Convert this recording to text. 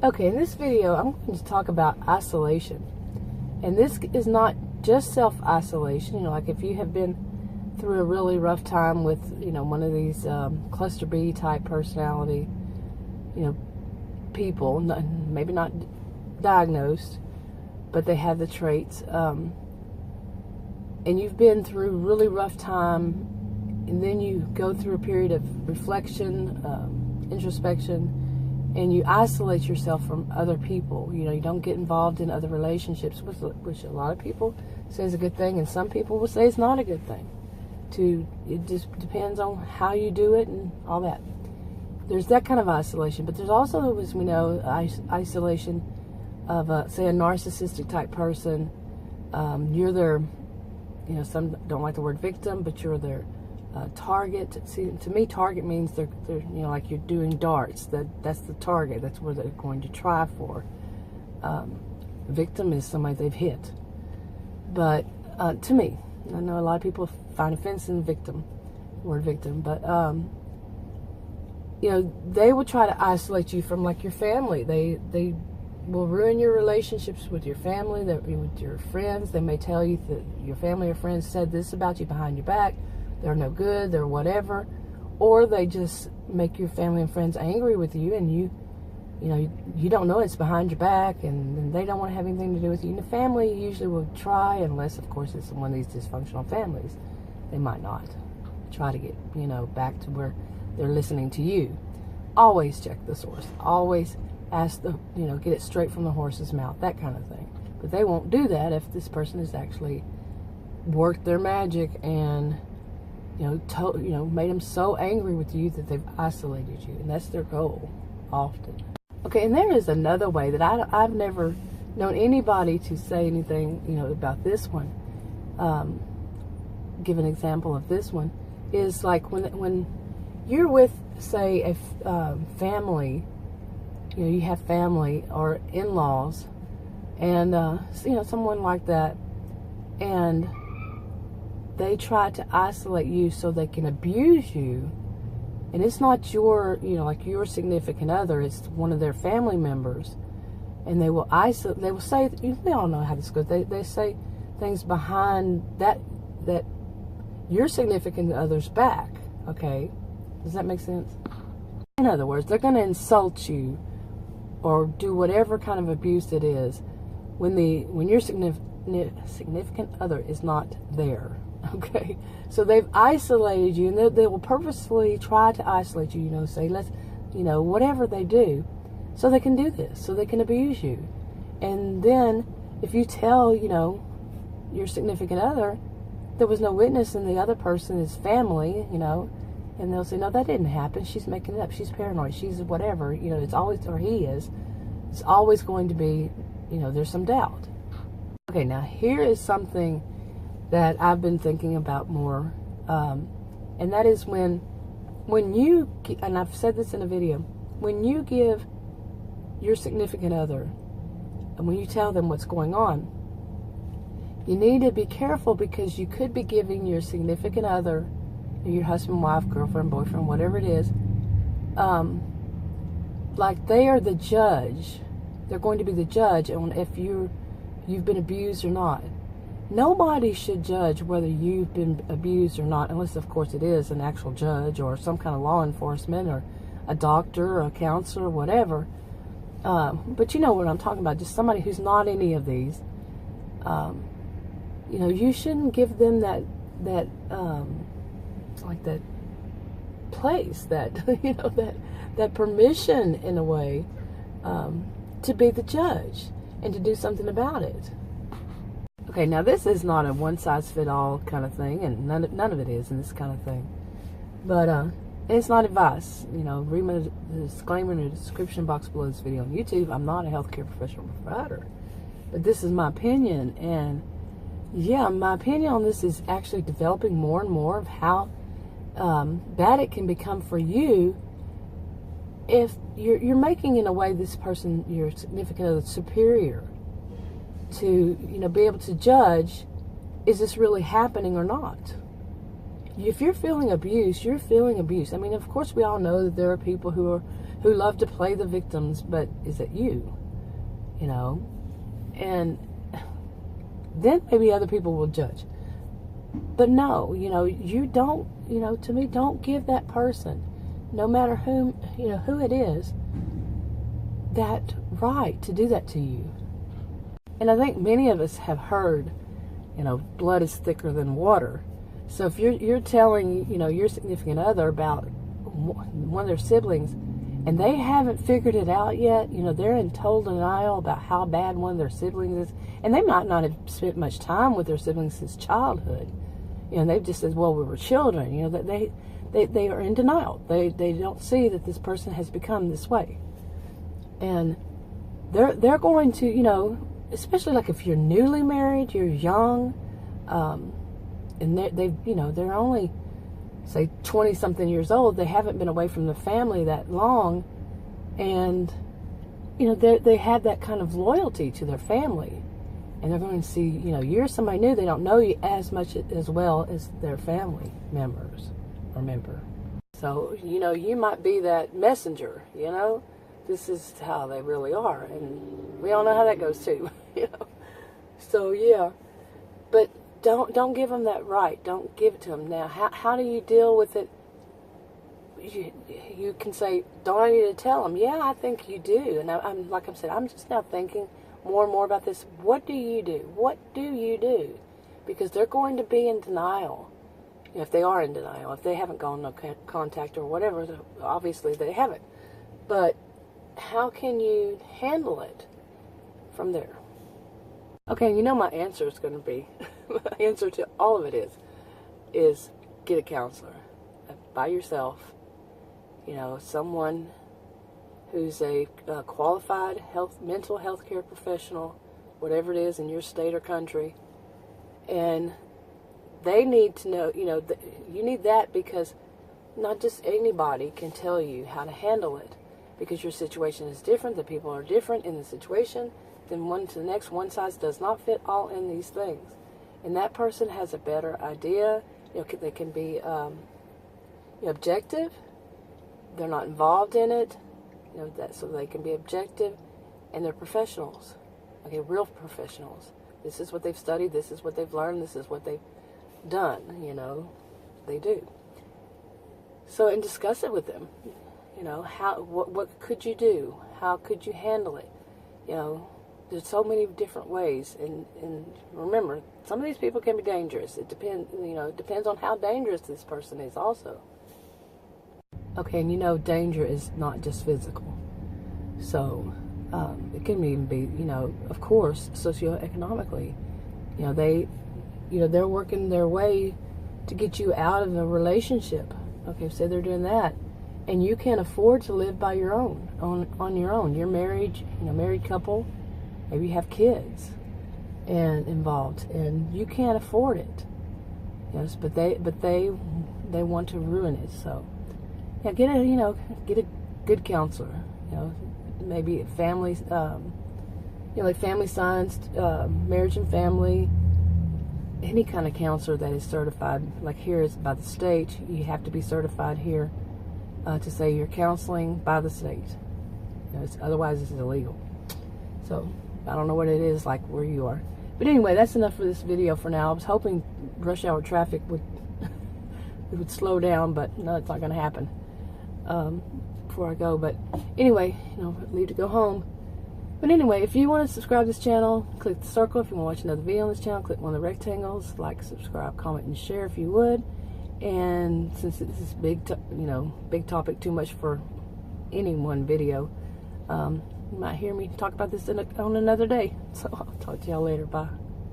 Okay, in this video, I'm going to talk about isolation. And this is not just self-isolation. Like if you have been through a really rough time with, one of these cluster B type personality, people, maybe not diagnosed, but they have the traits, and you've been through a really rough time, and then you go through a period of reflection, introspection, and you isolate yourself from other people. You don't get involved in other relationships, which a lot of people say is a good thing, and some people will say it's not a good thing. It just depends on how you do it and all that. There's that kind of isolation, but there's also, as we know, isolation of, say, a narcissistic type person. You're their, some don't like the word victim, but you're their target. See, to me, target means they're like you're doing darts. That's the target. That's where they're going to try for. Victim is somebody they've hit. But to me, I know a lot of people find offense in word victim, but they will try to isolate you from like your family. They will ruin your relationships with your family, with your friends. They may tell you that your family or friends said this about you behind your back. They're no good, they're whatever. Or they just make your family and friends angry with you, and you don't know it's behind your back, and they don't want to have anything to do with you. And the family usually will try, unless of course it's one of these dysfunctional families, they might not try to get back to where they're listening to you. Always check the source. Always ask get it straight from the horse's mouth, that kind of thing. But they won't do that if this person has actually worked their magic and made them so angry with you that they've isolated you, and that's their goal often. Okay, and there is another way that I've never known anybody to say anything about this one. Give an example of this one is like when you're with, say, a family. You have family or in-laws, and someone like that, and they try to isolate you so they can abuse you. And it's not your, like your significant other, it's one of their family members. And they will isolate, they will say, we all know how this goes. They say things behind that your significant other's back. Okay? Does that make sense? In other words, they're going to insult you or do whatever kind of abuse it is when your significant other is not there. Okay, so they've isolated you, and they will purposefully try to isolate you. Say let's, whatever they do, so they can do this, so they can abuse you. And then if you tell, your significant other there was no witness and the other person is family, and they'll say, no, that didn't happen. She's making it up. She's paranoid. She's whatever. It's always, or he is. It's always going to be, there's some doubt. Okay, now here is something that I've been thinking about more, and that is when you, and I've said this in a video, when you give your significant other, and when you tell them what's going on, you need to be careful, because you could be giving your significant other, your husband, wife, girlfriend, boyfriend, whatever it is, like they are the judge. They're going to be the judge on if you've been abused or not. Nobody should judge whether you've been abused or not, unless, of course, it is an actual judge or some kind of law enforcement or a doctor or a counselor or whatever. But you know what I'm talking about, just somebody who's not any of these. You shouldn't give them that like that place, that that permission in a way to be the judge and to do something about it. Okay, now this is not a one-size-fit-all kind of thing, and none of it is in this kind of thing. But it's not advice. Read my disclaimer in the description box below this video on YouTube. I'm not a healthcare professional provider, but this is my opinion, and yeah, my opinion on this is actually developing more and more of how bad it can become for you if you're making, in a way, this person, your significant other, superior to, be able to judge, is this really happening or not? If you're feeling abuse, you're feeling abuse. I mean, of course, we all know that there are people who who love to play the victims, but is it you? You know? And then maybe other people will judge. But no, you know, you don't, you know, to me, don't give that person, no matter who it is, that right to do that to you. And I think many of us have heard, you know, blood is thicker than water. So if you're telling, you know, your significant other about one of their siblings, and they haven't figured it out yet, you know, they're in total denial about how bad one of their siblings is, and they might not have spent much time with their siblings since childhood. You know, they've just said, well, we were children. You know, that they are in denial. They don't see that this person has become this way. And they're going to, you know, especially like if you're newly married, you're young, and they've you know, they're only, say, 20-something years old. They haven't been away from the family that long, and you know, they have that kind of loyalty to their family, and they're going to see, you know, you're somebody new. They don't know you as much as well as their family members or member. So, you know, you might be that messenger. You know, this is how they really are, and we all know how that goes too. You know, so yeah, but don't give them that right. Don't give it to them. Now, how do you deal with it? You can say, don't I need to tell them? Yeah, I think you do. And I'm like I said, I'm just now thinking more and more about this. What do you do? What do you do? Because they're going to be in denial. You know, if they are in denial, if they haven't gone no contact or whatever, obviously they haven't. But how can you handle it from there? Okay, you know my answer is going to be, my answer to all of it is get a counselor by yourself. You know, someone who's a qualified mental health care professional, whatever it is in your state or country, and they need to know, you know, you need that, because not just anybody can tell you how to handle it, because your situation is different, the people are different in the situation, then one to the next, one size does not fit all in these things. And that person has a better idea. You know, they can be objective. They're not involved in it. You know, so they can be objective, and they're professionals. Okay, real professionals. This is what they've studied. This is what they've learned. This is what they've done. You know, they do. So, and discuss it with them. You know, what could you do? How could you handle it? You know, there's so many different ways, and remember, some of these people can be dangerous. It depends on how dangerous this person is also. Okay, and you know, danger is not just physical. So, it can even be, you know, of course, socioeconomically. You know, they're working their way to get you out of a relationship. Okay, so they're doing that, and you can't afford to live by your own, on your own. You're married, you know, married couple. Maybe you have kids and involved, and you can't afford it. Yes, but they want to ruin it. So, yeah, get a good counselor. You know, maybe family, like family science, marriage and family. Any kind of counselor that is certified. Like here is by the state. You have to be certified here to say you're counseling by the state. You know, otherwise, it's illegal. So, I don't know what it is like where you are. But anyway, that's enough for this video for now. I was hoping rush hour traffic would slow down, but no, it's not going to happen before I go. But anyway, you know, leave to go home. But anyway, if you want to subscribe to this channel, click the circle. If you want to watch another video on this channel, click one of the rectangles. Like, subscribe, comment, and share if you would. And since this is big topic, too much for any one video, you might hear me talk about this on another day. So I'll talk to y'all later. Bye.